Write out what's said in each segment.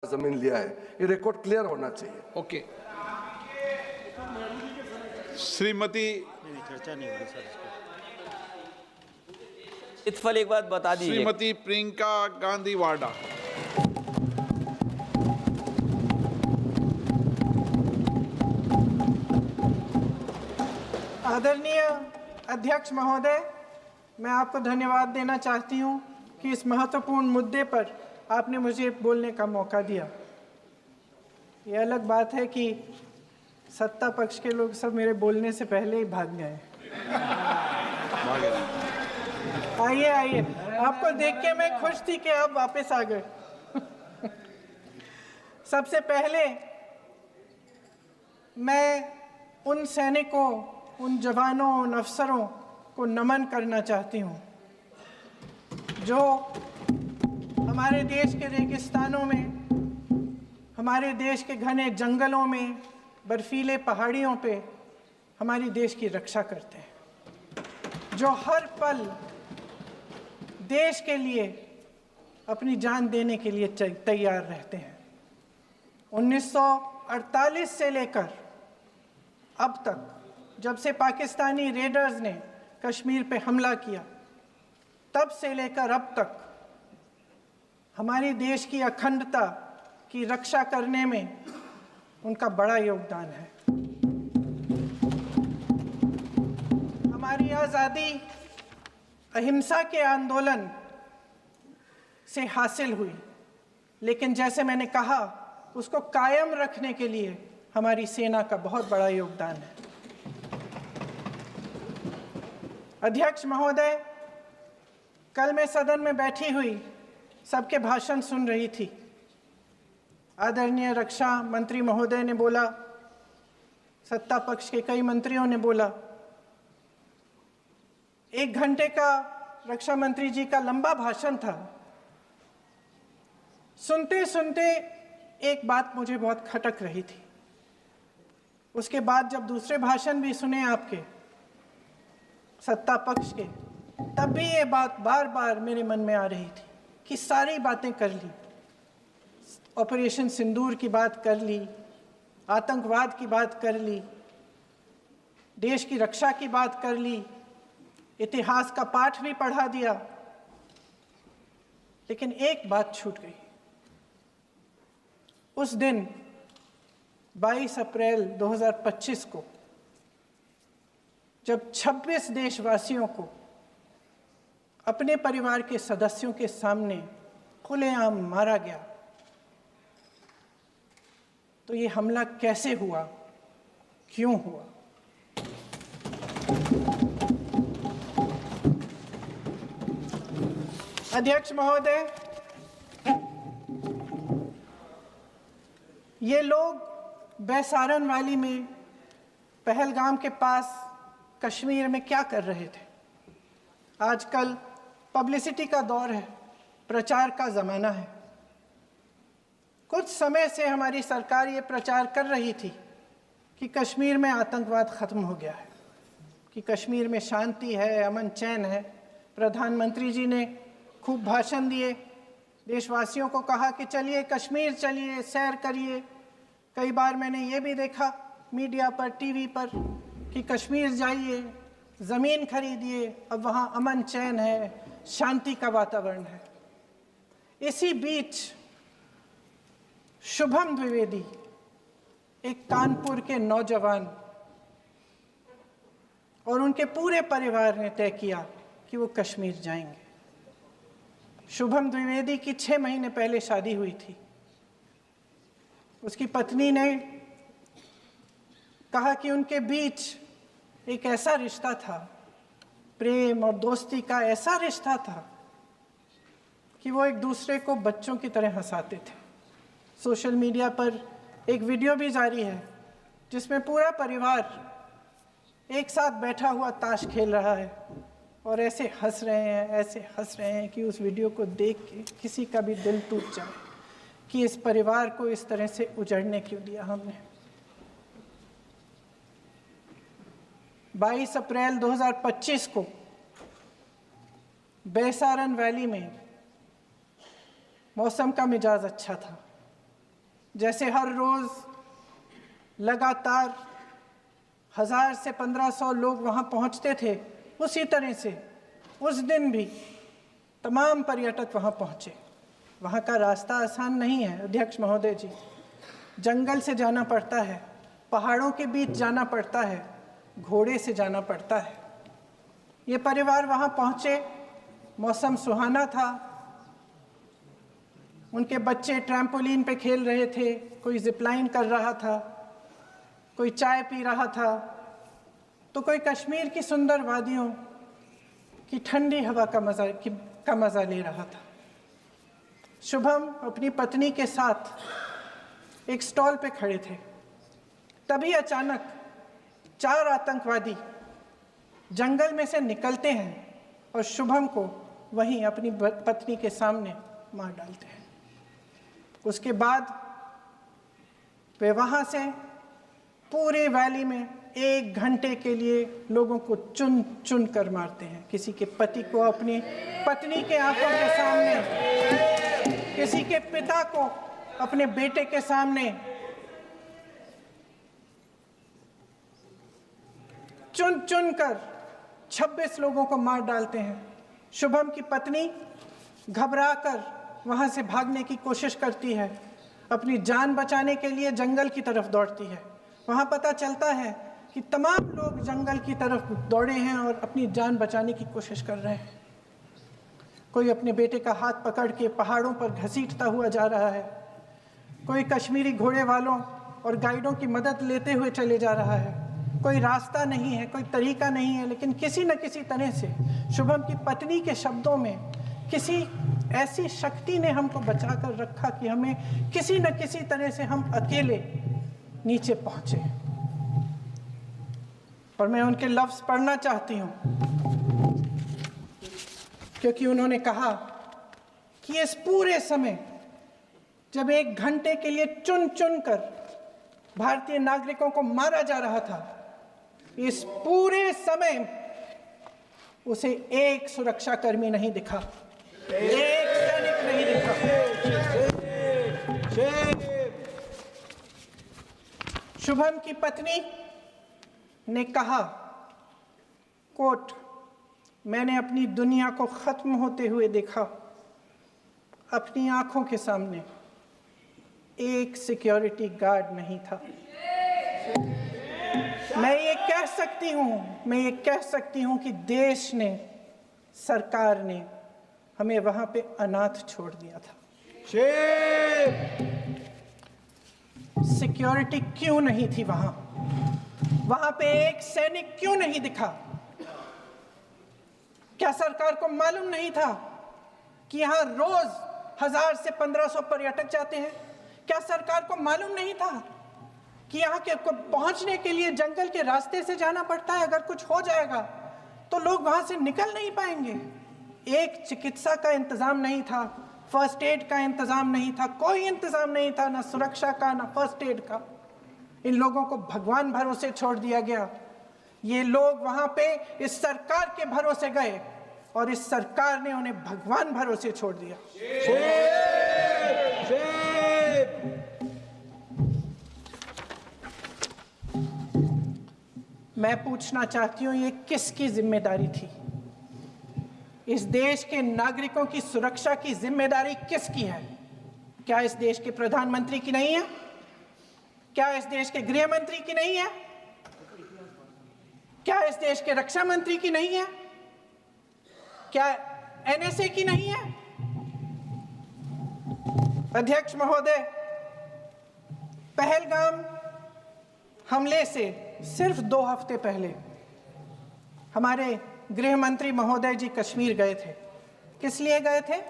जमीन लिया है, ये रिकॉर्ड क्लियर होना चाहिए। ओके, श्रीमती चर्चा नहीं होगी सर। इत्फल एक बात बता दीजिए। श्रीमती प्रियंका गांधी वाडा। आदरणीय अध्यक्ष महोदय, मैं आपको धन्यवाद देना चाहती हूं कि इस महत्वपूर्ण मुद्दे पर आपने मुझे बोलने का मौका दिया। ये अलग बात है कि सत्ता पक्ष के लोग सब मेरे बोलने से पहले ही भाग गए। आइए आइए, आपको देख के मैं खुश थी कि आप वापस आ गए। सबसे पहले मैं उन सैनिकों, उन जवानों, उन अफसरों को नमन करना चाहती हूँ जो हमारे देश के रेगिस्तानों में, हमारे देश के घने जंगलों में, बर्फीले पहाड़ियों पे हमारी देश की रक्षा करते हैं, जो हर पल देश के लिए अपनी जान देने के लिए तैयार रहते हैं। 1948 से लेकर अब तक, जब से पाकिस्तानी रेडर्स ने कश्मीर पे हमला किया, तब से लेकर अब तक हमारे देश की अखंडता की रक्षा करने में उनका बड़ा योगदान है। हमारी आज़ादी अहिंसा के आंदोलन से हासिल हुई, लेकिन जैसे मैंने कहा, उसको कायम रखने के लिए हमारी सेना का बहुत बड़ा योगदान है। अध्यक्ष महोदय, कल मैं सदन में बैठी हुई सबके भाषण सुन रही थी। आदरणीय रक्षा मंत्री महोदय ने बोला, सत्ता पक्ष के कई मंत्रियों ने बोला। 1 घंटे का रक्षा मंत्री जी का लंबा भाषण था। सुनते सुनते एक बात मुझे बहुत खटक रही थी। उसके बाद जब दूसरे भाषण भी सुने आपके सत्ता पक्ष के, तब भी ये बात बार बार मेरे मन में आ रही थी कि सारी बातें कर ली, ऑपरेशन सिंदूर की बात कर ली, आतंकवाद की बात कर ली, देश की रक्षा की बात कर ली, इतिहास का पाठ भी पढ़ा दिया, लेकिन एक बात छूट गई। उस दिन 22 अप्रैल 2025 को जब 26 देशवासियों को अपने परिवार के सदस्यों के सामने खुलेआम मारा गया, तो ये हमला कैसे हुआ, क्यों हुआ? अध्यक्ष महोदय, ये लोग बैसारन वैली में, पहलगाम के पास कश्मीर में क्या कर रहे थे? आजकल पब्लिसिटी का दौर है, प्रचार का ज़माना है। कुछ समय से हमारी सरकार ये प्रचार कर रही थी कि कश्मीर में आतंकवाद ख़त्म हो गया है, कि कश्मीर में शांति है, अमन चैन है। प्रधानमंत्री जी ने खूब भाषण दिए, देशवासियों को कहा कि चलिए कश्मीर चलिए, सैर करिए। कई बार मैंने ये भी देखा मीडिया पर, टीवी पर, कि कश्मीर जाइए, ज़मीन खरीदिए, अब वहाँ अमन चैन है, शांति का वातावरण है। इसी बीच शुभम द्विवेदी, एक कानपुर के नौजवान, और उनके पूरे परिवार ने तय किया कि वो कश्मीर जाएंगे। शुभम द्विवेदी की 6 महीने पहले शादी हुई थी। उसकी पत्नी ने कहा कि उनके बीच एक ऐसा रिश्ता था, प्रेम और दोस्ती का ऐसा रिश्ता था कि वो एक दूसरे को बच्चों की तरह हंसाते थे। सोशल मीडिया पर एक वीडियो भी जारी है जिसमें पूरा परिवार एक साथ बैठा हुआ ताश खेल रहा है और ऐसे हंस रहे हैं, ऐसे हंस रहे हैं कि उस वीडियो को देख के किसी का भी दिल टूट जाए कि इस परिवार को इस तरह से उजड़ने क्यों दिया हमने। 22 अप्रैल 2025 को बैसारन वैली में मौसम का मिजाज अच्छा था। जैसे हर रोज़ लगातार 1000 से 1500 लोग वहाँ पहुँचते थे, उसी तरह से उस दिन भी तमाम पर्यटक वहाँ पहुँचे। वहाँ का रास्ता आसान नहीं है अध्यक्ष महोदय जी, जंगल से जाना पड़ता है, पहाड़ों के बीच जाना पड़ता है, घोड़े से जाना पड़ता है। ये परिवार वहाँ पहुँचे, मौसम सुहाना था, उनके बच्चे ट्रैम्पोलिन पे खेल रहे थे, कोई जिपलाइन कर रहा था, कोई चाय पी रहा था, तो कोई कश्मीर की सुंदर वादियों की ठंडी हवा का मज़ा ले रहा था। शुभम अपनी पत्नी के साथ एक स्टॉल पे खड़े थे। तभी अचानक 4 आतंकवादी जंगल में से निकलते हैं और शुभम को वहीं अपनी पत्नी के सामने मार डालते हैं। उसके बाद वे वहाँ से पूरे वैली में 1 घंटे के लिए लोगों को चुन चुन कर मारते हैं। किसी के पति को अपनी पत्नी के आंखों के सामने, किसी के पिता को अपने बेटे के सामने, चुन चुन कर 26 लोगों को मार डालते हैं। शुभम की पत्नी घबराकर वहां से भागने की कोशिश करती है, अपनी जान बचाने के लिए जंगल की तरफ दौड़ती है। वहां पता चलता है कि तमाम लोग जंगल की तरफ दौड़े हैं और अपनी जान बचाने की कोशिश कर रहे हैं। कोई अपने बेटे का हाथ पकड़ के पहाड़ों पर घसीटता हुआ जा रहा है, कोई कश्मीरी घोड़े वालों और गाइडों की मदद लेते हुए चले जा रहा है। कोई रास्ता नहीं है, कोई तरीका नहीं है, लेकिन किसी न किसी तरह से शुभम की पत्नी के शब्दों में किसी ऐसी शक्ति ने हमको बचा कर रखा कि हमें किसी न किसी तरह से हम अकेले नीचे पहुंचे। और मैं उनके लफ्ज पढ़ना चाहती हूं, क्योंकि उन्होंने कहा कि इस पूरे समय जब 1 घंटे के लिए चुन चुन कर भारतीय नागरिकों को मारा जा रहा था, इस पूरे समय उसे एक सुरक्षाकर्मी नहीं दिखा, एक सैनिक नहीं दिखा। शुभम की पत्नी ने कहा, कोट, मैंने अपनी दुनिया को खत्म होते हुए देखा। अपनी आंखों के सामने एक सिक्योरिटी गार्ड नहीं था। मैं ये कह सकती हूं कि देश ने, सरकार ने हमें वहां पे अनाथ छोड़ दिया था। सिक्योरिटी क्यों नहीं थी वहां? वहां पे एक सैनिक क्यों नहीं दिखा? क्या सरकार को मालूम नहीं था कि यहां रोज 1000 से 1500 पर्यटक जाते हैं? क्या सरकार को मालूम नहीं था कि यहाँ के पहुंचने के लिए जंगल के रास्ते से जाना पड़ता है? अगर कुछ हो जाएगा तो लोग वहां से निकल नहीं पाएंगे। एक चिकित्सा का इंतजाम नहीं था, फर्स्ट एड का इंतजाम नहीं था, कोई इंतजाम नहीं था, ना सुरक्षा का ना फर्स्ट एड का। इन लोगों को भगवान भरोसे छोड़ दिया गया। ये लोग वहां पे इस सरकार के भरोसे गए और इस सरकार ने उन्हें भगवान भरोसे छोड़ दिया। मैं पूछना चाहती हूं, ये किसकी जिम्मेदारी थी? इस देश के नागरिकों की सुरक्षा की जिम्मेदारी किसकी है? क्या इस देश के प्रधानमंत्री की नहीं है? क्या इस देश के गृह मंत्री की नहीं है? क्या इस देश के रक्षा मंत्री की नहीं है? क्या एनएसए की नहीं है? अध्यक्ष महोदय, पहलगाम हमले से सिर्फ 2 हफ्ते पहले हमारे गृह मंत्री महोदय जी कश्मीर गए थे। किस लिए गए थे?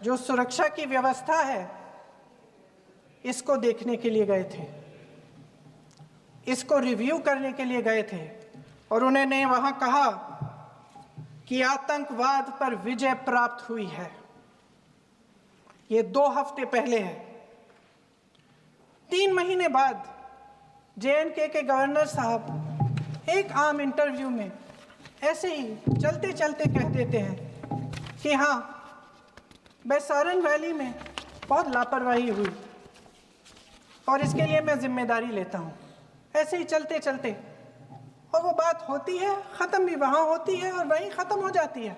जो सुरक्षा की व्यवस्था है इसको देखने के लिए गए थे, इसको रिव्यू करने के लिए गए थे। और उन्होंने वहां कहा कि आतंकवाद पर विजय प्राप्त हुई है। ये 2 हफ्ते पहले है। 3 महीने बाद JNK के गवर्नर साहब एक आम इंटरव्यू में ऐसे ही चलते चलते कह देते हैं कि हाँ, बैसारन वैली में बहुत लापरवाही हुई, और इसके लिए मैं जिम्मेदारी लेता हूँ। ऐसे ही चलते चलते और वो बात होती है, ख़त्म भी वहाँ होती है और वहीं ख़त्म हो जाती है।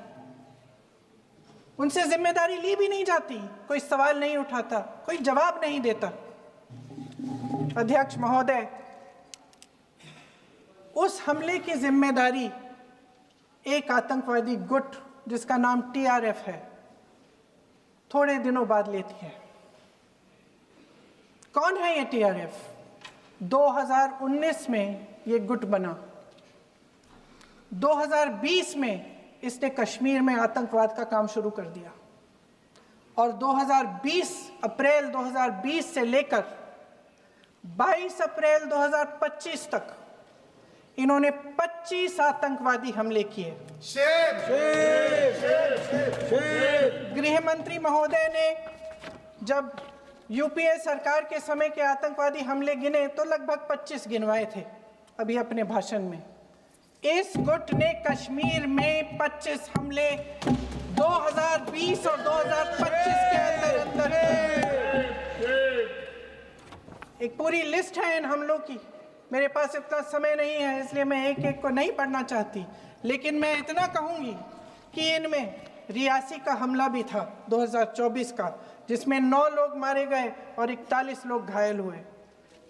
उनसे जिम्मेदारी ली भी नहीं जाती, कोई सवाल नहीं उठाता, कोई जवाब नहीं देता। अध्यक्ष महोदय, उस हमले की जिम्मेदारी एक आतंकवादी गुट जिसका नाम TRF है थोड़े दिनों बाद लेती है। कौन है ये TRF? 2019 में ये गुट बना। 2020 में इसने कश्मीर में आतंकवाद का काम शुरू कर दिया और 2020 अप्रैल 2020 से लेकर 22 अप्रैल 2025 तक इन्होंने 25 आतंकवादी हमले किए। गृह मंत्री महोदय ने जब यूपीए सरकार के समय के आतंकवादी हमले गिने तो लगभग 25 गिनवाए थे अभी अपने भाषण में। इस गुट ने कश्मीर में 25 हमले 2020 और 2025 के अंदर एक पूरी लिस्ट है इन हमलों की। मेरे पास इतना समय नहीं है इसलिए मैं एक एक को नहीं पढ़ना चाहती, लेकिन मैं इतना कहूंगी कि इनमें रियासी का हमला भी था 2024 का, जिसमें 9 लोग मारे गए और 41 लोग घायल हुए।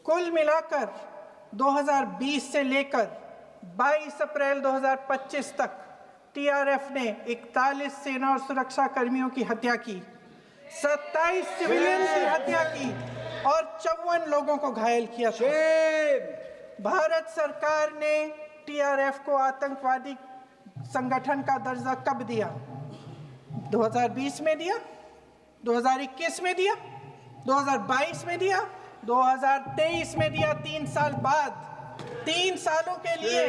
कुल मिलाकर 2020 से लेकर 22 अप्रैल 2025 तक TRF ने 41 सेना और सुरक्षा कर्मियों की हत्या की, 27 सिविलियन की हत्या की और 54 लोगों को घायल किया था। भारत सरकार ने TRF को आतंकवादी संगठन का दर्जा कब दिया? 2020 में दिया, 2021 में दिया, 2022 में दिया, 2023 में दिया। 3 साल बाद, 3 सालों के लिए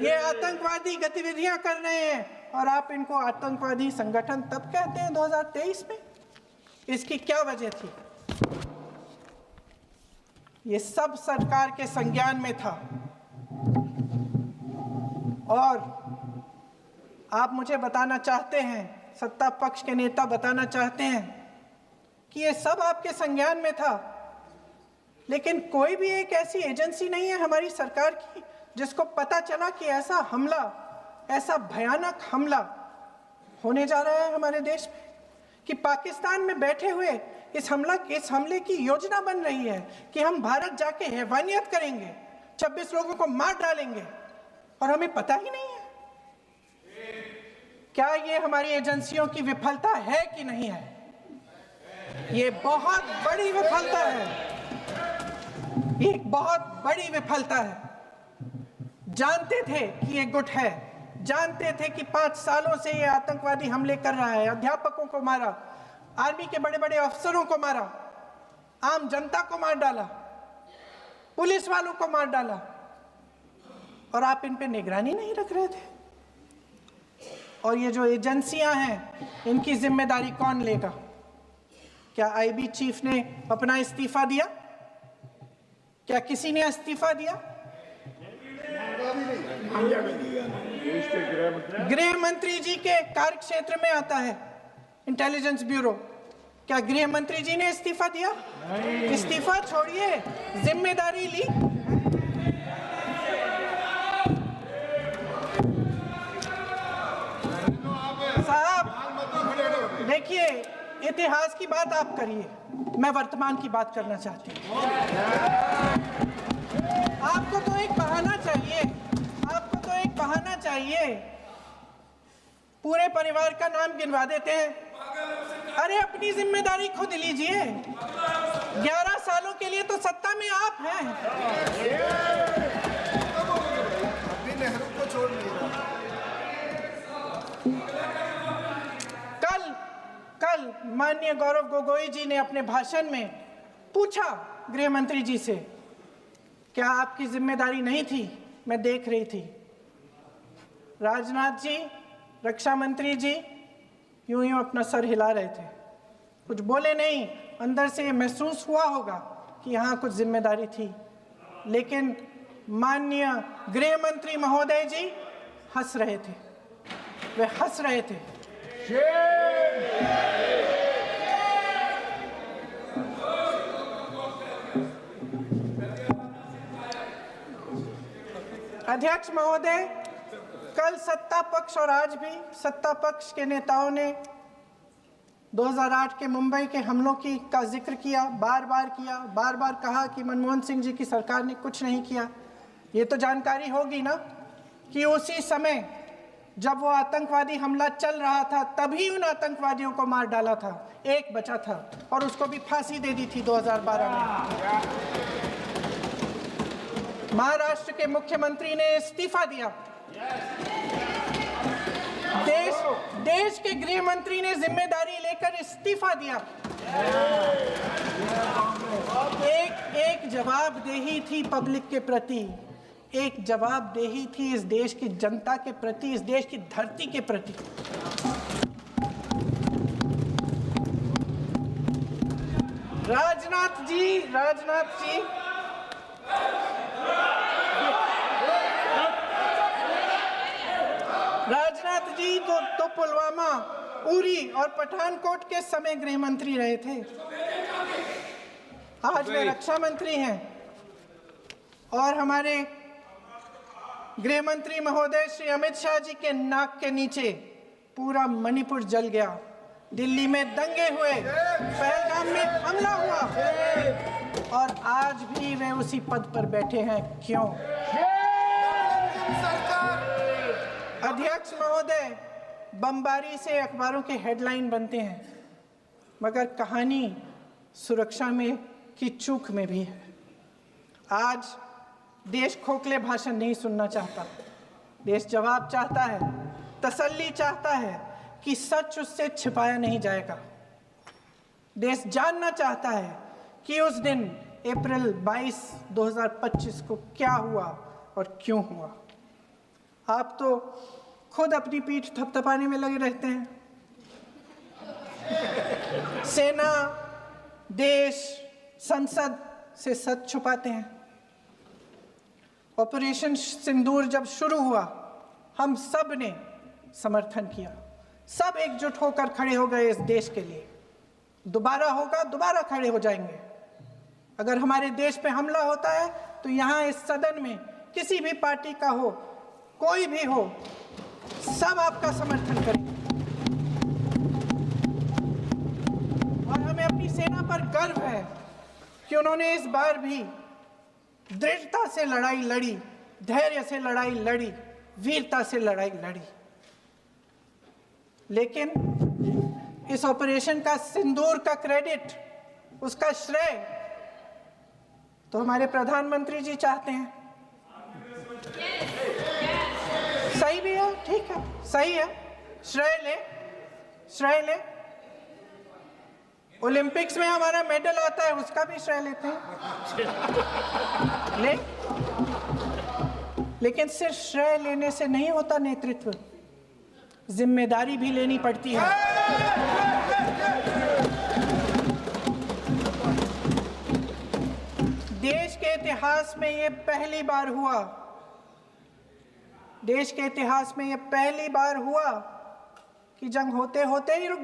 ये आतंकवादी गतिविधियां कर रहे हैं और आप इनको आतंकवादी संगठन तब कहते हैं 2023 में। इसकी क्या वजह थी? ये सब सरकार के संज्ञान में था और आप मुझे बताना चाहते हैं, सत्ता पक्ष के नेता बताना चाहते हैं कि ये सब आपके संज्ञान में था, लेकिन कोई भी एक ऐसी एजेंसी नहीं है हमारी सरकार की जिसको पता चला कि ऐसा हमला, ऐसा भयानक हमला होने जा रहा है हमारे देश में, कि पाकिस्तान में बैठे हुए इस हमले की योजना बन रही है कि हम भारत जाके हैवानियत करेंगे, 26 लोगों को मार डालेंगे और हमें पता ही नहीं है। क्या ये हमारी एजेंसियों की विफलता है कि नहीं है? ये बहुत बड़ी विफलता है, एक बहुत बड़ी विफलता है। जानते थे कि ये गुट है, जानते थे कि 5 सालों से ये आतंकवादी हमले कर रहा है, अध्यापकों को मारा, आर्मी के बड़े बड़े अफसरों को मारा, आम जनता को मार डाला, पुलिस वालों को मार डाला, और आप इन पे निगरानी नहीं रख रहे थे। और ये जो एजेंसियां हैं इनकी जिम्मेदारी कौन लेगा? क्या IB चीफ ने अपना इस्तीफा दिया? क्या किसी ने इस्तीफा दिया? गृह मंत्री जी के कार्य क्षेत्र में आता है इंटेलिजेंस ब्यूरो। क्या गृह मंत्री जी ने इस्तीफा दिया? इस्तीफा छोड़िए, जिम्मेदारी ली। साहब देखिए, इतिहास की बात आप करिए, मैं वर्तमान की बात करना चाहती हूँ। आपको तो एक बहाना चाहिए, आपको तो एक बहाना चाहिए। पूरे परिवार का नाम गिनवा देते हैं। अरे अपनी जिम्मेदारी खुद लीजिए। 11 सालों के लिए तो सत्ता में आप हैं। नेहरू को छोड़ कल माननीय गौरव गोगोई जी ने अपने भाषण में पूछा गृह मंत्री जी से, क्या आपकी जिम्मेदारी नहीं थी? मैं देख रही थी। राजनाथ जी, रक्षा मंत्री जी यूं यूं अपना सर हिला रहे थे, कुछ बोले नहीं। अंदर से महसूस हुआ होगा कि यहाँ कुछ जिम्मेदारी थी, लेकिन माननीय गृह मंत्री महोदय जी हंस रहे थे, वे हंस रहे थे। अध्यक्ष महोदय, कल सत्ता पक्ष और आज भी सत्ता पक्ष के नेताओं ने 2008 के मुंबई के हमलों का जिक्र किया, बार बार कहा कि मनमोहन सिंह जी की सरकार ने कुछ नहीं किया। ये तो जानकारी होगी ना कि उसी समय जब वो आतंकवादी हमला चल रहा था तभी उन आतंकवादियों को मार डाला था, एक बचा था और उसको भी फांसी दे दी थी 2012 में। महाराष्ट्र के मुख्यमंत्री ने इस्तीफा दिया, देश के गृह मंत्री ने जिम्मेदारी लेकर इस्तीफा दिया। एक जवाबदेही थी पब्लिक के प्रति, एक जवाबदेही थी इस देश की जनता के प्रति, इस देश की धरती के प्रति। राजनाथ जी तो पुलवामा, उरी और पठानकोट के समय गृह मंत्री रहे थे। आज वे रक्षा मंत्री हैं और हमारे गृह मंत्री महोदय श्री अमित शाह जी के नाक के नीचे पूरा मणिपुर जल गया, दिल्ली में दंगे हुए, पहलगाम में हमला हुआ और आज भी वे उसी पद पर बैठे हैं। क्यों? अध्यक्ष महोदय, बमबारी से अखबारों के हेडलाइन बनते हैं, मगर कहानी सुरक्षा में की चूक में भी है। आज देश खोखले भाषण नहीं सुनना चाहता, देश जवाब चाहता है, तसल्ली चाहता है कि सच उससे छिपाया नहीं जाएगा। देश जानना चाहता है कि उस दिन अप्रैल 22, 2025 को क्या हुआ और क्यों हुआ। आप तो खुद अपनी पीठ थपथपाने में लगे रहते हैं। सेना, देश, संसद से सच छुपाते हैं। ऑपरेशन सिंदूर जब शुरू हुआ, हम सब ने समर्थन किया, सब एकजुट होकर खड़े हो गए इस देश के लिए। दोबारा होगा, दोबारा खड़े हो जाएंगे। अगर हमारे देश पे हमला होता है तो यहाँ इस सदन में किसी भी पार्टी का हो, कोई भी हो, सब आपका समर्थन करेंगे। और हमें अपनी सेना पर गर्व है कि उन्होंने इस बार भी दृढ़ता से लड़ाई लड़ी, धैर्य से लड़ाई लड़ी, वीरता से लड़ाई लड़ी। लेकिन इस ऑपरेशन का सिंदूर का क्रेडिट, उसका श्रेय तो हमारे प्रधानमंत्री जी चाहते हैं। सही भी है, ठीक है, सही है, श्रेय ले। ओलंपिक्स में हमारा मेडल आता है, उसका भी श्रेय लेते हैं, लेकिन सिर्फ श्रेय लेने से नहीं होता नेतृत्व, जिम्मेदारी भी लेनी पड़ती है। देश के इतिहास में ये पहली बार हुआ, देश के इतिहास में ये पहली बार हुआ कि जंग होते होते ही रुक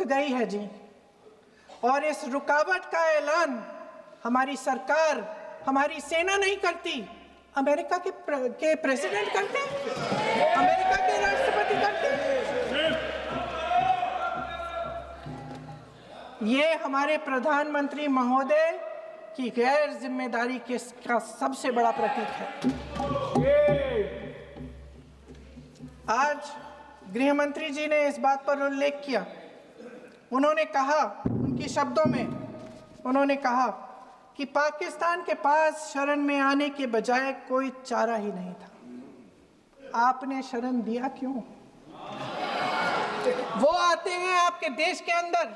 गई है जी। और इस रुकावट का ऐलान हमारी सरकार, हमारी सेना नहीं करती, अमेरिका के प्रेसिडेंट करते हैं, अमेरिका के राष्ट्रपति करते हैं। ये हमारे प्रधानमंत्री महोदय की गैर जिम्मेदारी का सबसे बड़ा प्रतीक है। आज गृह मंत्री जी ने इस बात पर उल्लेख किया। उन्होंने कहा, उनके शब्दों में उन्होंने कहा कि पाकिस्तान के पास शरण में आने के बजाय कोई चारा ही नहीं था। आपने शरण दिया क्यों? वो आते हैं आपके देश के अंदर,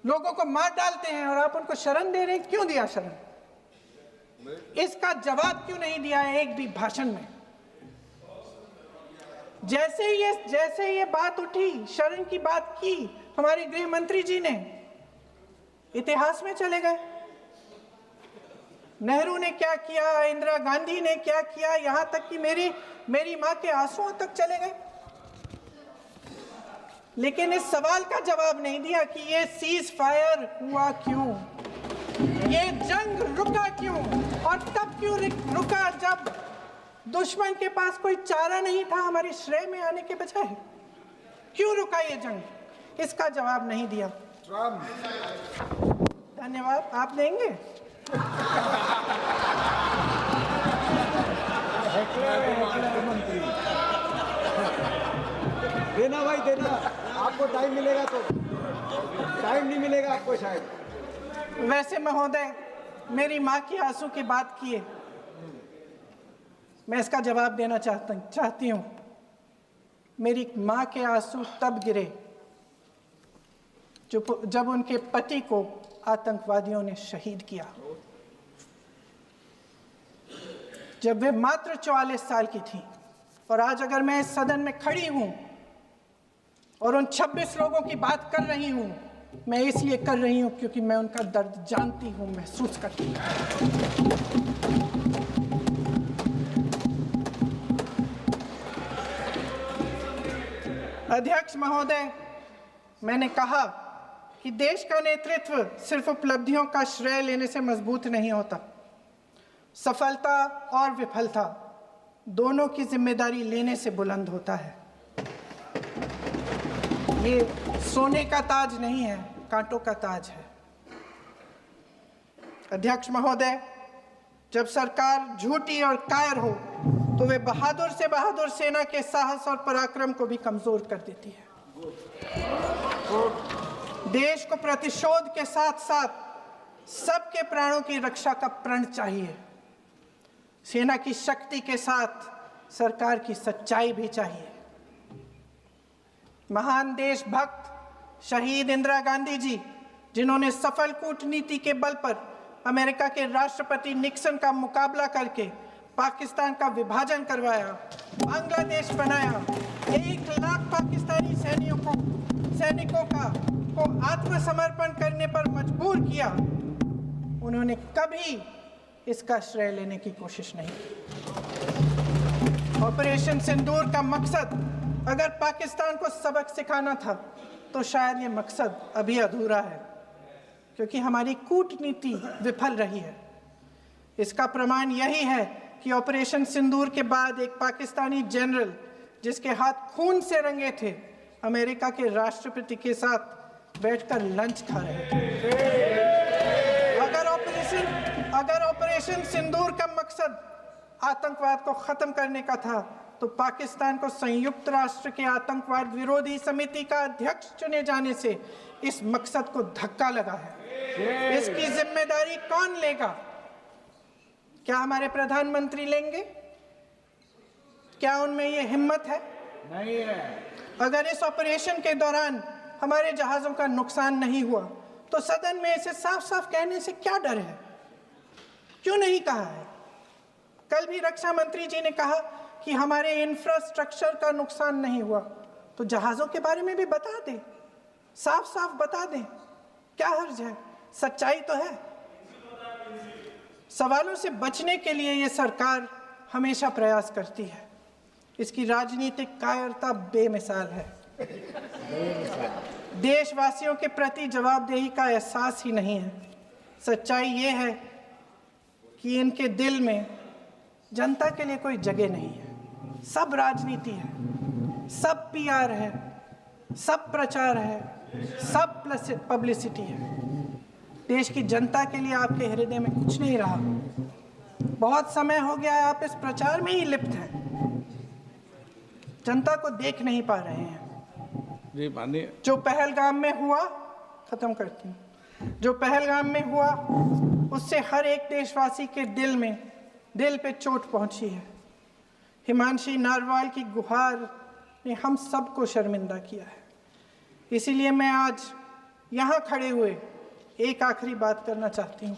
लोगों को मार डालते हैं और आप उनको शरण दे रहे हैं। क्यों दिया शरण? इसका जवाब क्यों नहीं दिया है एक भी भाषण में? जैसे ये बात उठी, शरण की बात की, हमारे गृह मंत्री जी ने इतिहास में चले गए। नेहरू ने क्या किया, इंदिरा गांधी ने क्या किया, यहां तक कि मेरी मां के आंसुओं तक चले गए। लेकिन इस सवाल का जवाब नहीं दिया कि ये सीज फायर हुआ क्यों, ये जंग रुका क्यों, और तब क्यों रुका जब दुश्मन के पास कोई चारा नहीं था हमारे श्रेय में आने के बजाय। क्यों रुका ये जंग, इसका जवाब नहीं दिया। धन्यवाद। आप देंगे? देना भाई देना, आपको टाइम मिलेगा तो, टाइम नहीं मिलेगा आपको शायद। वैसे महोदय, मेरी माँ की आंसू की बात किए, मैं इसका जवाब देना चाहती हूँ। मेरी माँ के आंसू तब गिरे जब उनके पति को आतंकवादियों ने शहीद किया, जब वे मात्र 44 साल की थी। और आज अगर मैं इस सदन में खड़ी हूं और उन 26 लोगों की बात कर रही हूं, मैं इसलिए कर रही हूं क्योंकि मैं उनका दर्द जानती हूं, महसूस करती हूं। अध्यक्ष महोदय, मैंने कहा कि देश का नेतृत्व सिर्फ उपलब्धियों का श्रेय लेने से मजबूत नहीं होता। सफलता और विफलता दोनों की जिम्मेदारी लेने से बुलंद होता है। ये सोने का ताज नहीं है, कांटों का ताज है। अध्यक्ष महोदय, जब सरकार झूठी और कायर हो तो वे बहादुर से बहादुर सेना के साहस और पराक्रम को भी कमजोर कर देती है। देश को प्रतिशोध के साथ साथ सबके प्राणों की रक्षा का प्रण चाहिए। सेना की शक्ति के साथ सरकार की सच्चाई भी चाहिए। महान देशभक्त शहीद इंदिरा गांधी जी, जिन्होंने सफल कूटनीति के बल पर अमेरिका के राष्ट्रपति निक्सन का मुकाबला करके पाकिस्तान का विभाजन करवाया, बांग्लादेश बनाया, 1 लाख पाकिस्तानी सैनिकों को आत्मसमर्पण करने पर मजबूर किया, उन्होंने कभी इसका श्रेय लेने की कोशिश नहीं की। ऑपरेशन सिंदूर का मकसद अगर पाकिस्तान को सबक सिखाना था तो शायद ये मकसद अभी अधूरा है, क्योंकि हमारी कूटनीति विफल रही है। इसका प्रमाण यही है कि ऑपरेशन सिंदूर के बाद एक पाकिस्तानी जनरल, जिसके हाथ खून से रंगे थे, अमेरिका के राष्ट्रपति के साथ बैठकर लंच खा रहे थे। अगर ऑपरेशन सिंदूर का मकसद आतंकवाद को खत्म करने का था तो पाकिस्तान को संयुक्त राष्ट्र के आतंकवाद विरोधी समिति का अध्यक्ष चुने जाने से इस मकसद को धक्का लगा है। इसकी जिम्मेदारी कौन लेगा? क्या हमारे प्रधानमंत्री लेंगे? क्या उनमें ये हिम्मत है? नहीं है। अगर इस ऑपरेशन के दौरान हमारे जहाजों का नुकसान नहीं हुआ तो सदन में इसे साफ साफ कहने से क्या डर है? क्यों नहीं कहा है? कल भी रक्षा मंत्री जी ने कहा कि हमारे इंफ्रास्ट्रक्चर का नुकसान नहीं हुआ, तो जहाजों के बारे में भी बता दें, साफ साफ बता दें, क्या हर्ज है? सच्चाई तो है। सवालों से बचने के लिए ये सरकार हमेशा प्रयास करती है। इसकी राजनीतिक कायरता बेमिसाल है। देशवासियों के प्रति जवाबदेही का एहसास ही नहीं है। सच्चाई ये है कि इनके दिल में जनता के लिए कोई जगह नहीं है। सब राजनीति है, सब पीआर है, सब प्रचार है, सब पब्लिसिटी है। देश की जनता के लिए आपके हृदय में कुछ नहीं रहा। बहुत समय हो गया है आप इस प्रचार में ही लिप्त हैं, जनता को देख नहीं पा रहे हैं। जी माननीय, जो पहलगाम में हुआ, खत्म करती हूँ, जो पहलगाम में हुआ उससे हर एक देशवासी के दिल पे चोट पहुंची है। हिमांशी नारवाल की गुहार ने हम सबको शर्मिंदा किया है। इसीलिए मैं आज यहाँ खड़े हुए एक आखिरी बात करना चाहती हूँ।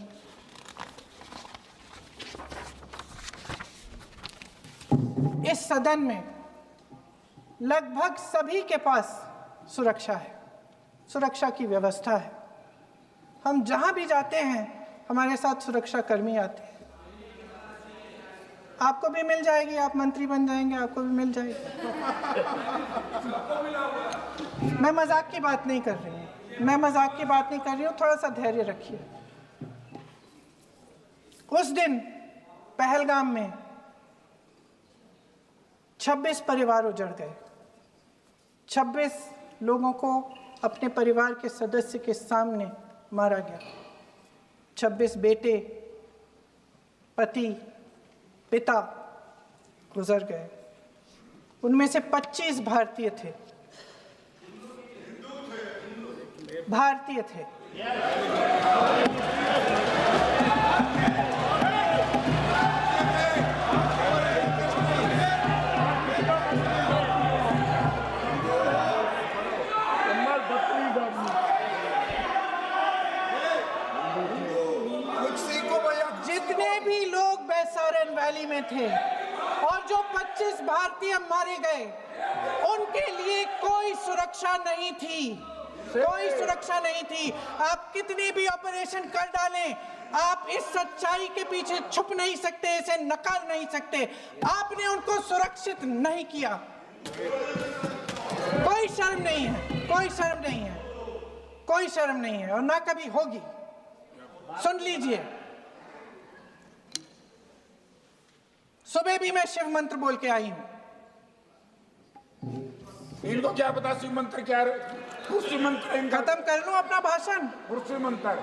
इस सदन में लगभग सभी के पास सुरक्षा है, सुरक्षा की व्यवस्था है। हम जहाँ भी जाते हैं हमारे साथ सुरक्षा कर्मी आते हैं। आपको भी मिल जाएगी, आप मंत्री बन जाएंगे, आपको भी मिल जाएगी। मैं मजाक की बात नहीं कर रही हूँ, मैं मजाक की बात नहीं कर रही हूँ, थोड़ा सा धैर्य रखिए। उस दिन पहलगाम में 26 परिवार उजड़ गए। 26 लोगों को अपने परिवार के सदस्य के सामने मारा गया। 26 बेटे, पति, पिता गुजर गए। उनमें से 25 भारतीय थे। भारतीय थे। जितने भी लोग बैसारन वैली में थे और जो 25 भारतीय मारे गए, उनके लिए कोई सुरक्षा नहीं थी, कोई सुरक्षा नहीं थी। आप कितने भी ऑपरेशन कर डालें, आप इस सच्चाई के पीछे छुप नहीं सकते, इसे नकार नहीं सकते। आपने उनको सुरक्षित नहीं किया। कोई शर्म नहीं है, कोई शर्म नहीं है, कोई शर्म नहीं है और ना कभी होगी। सुन लीजिए, सुबह भी मैं शिव मंत्र बोल के आई हूं। इनको क्या पता शिव मंत्र क्या है? शिव मंत्र खत्म कर लूं अपना भाषण। शिव मंत्र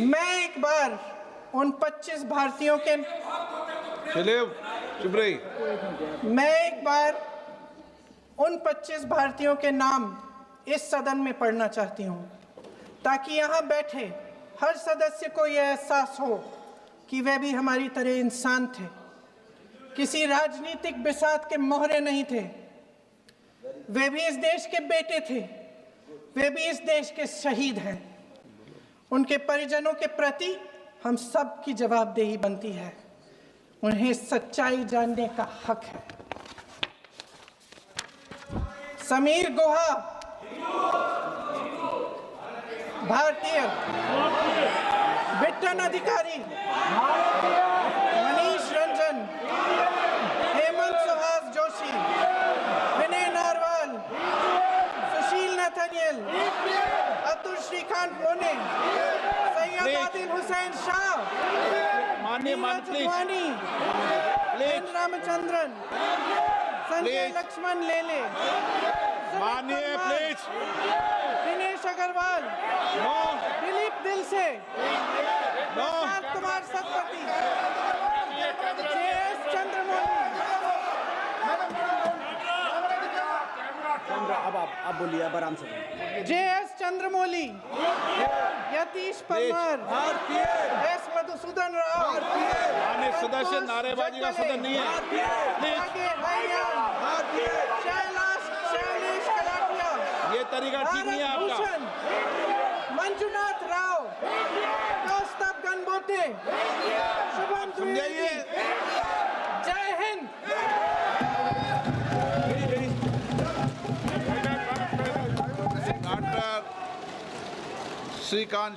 मैं एक बार उन 25 भारतीयों के मैं एक बार उन 25 भारतीयों के नाम इस सदन में पढ़ना चाहती हूं, ताकि यहां बैठे हर सदस्य को यह एहसास हो कि वे भी हमारी तरह इंसान थे, किसी राजनीतिक बिसात के मोहरे नहीं थे। वे भी इस देश के बेटे थे, वे भी इस देश के शहीद हैं। उनके परिजनों के प्रति हम सब की जवाबदेही बनती है। उन्हें सच्चाई जानने का हक है। समीर गुहा भारतीय, बिट्टन अधिकारी, मनीष रंजन, हेमंत सुहास जोशी, विनय नारवाल, सुशील नथनियल, अतुल श्रीकांत मोने, सैयद आदिल हुसैन शाह, चुवानी, रामचंद्रन, संजय लक्ष्मण लेले, दिनेश अग्रवाल, दिलीप दिल से, प्रशांत कुमार सतपति, JS चंद्रमौली। अब आप बोलिए, अब आराम से। JS चंद्रमौली, यतीश परमार, S मधुसूदन राव, सदस्य नारेबाजी का सदन नहीं है। शैलेश कलाटिया, ये तरीका ठीक नहीं है आपका। मंजुनाथ राव, कौस्तभ गनबोटे, शुभम द्विवेदी। जय हिंद। डॉक्टर श्रीकांत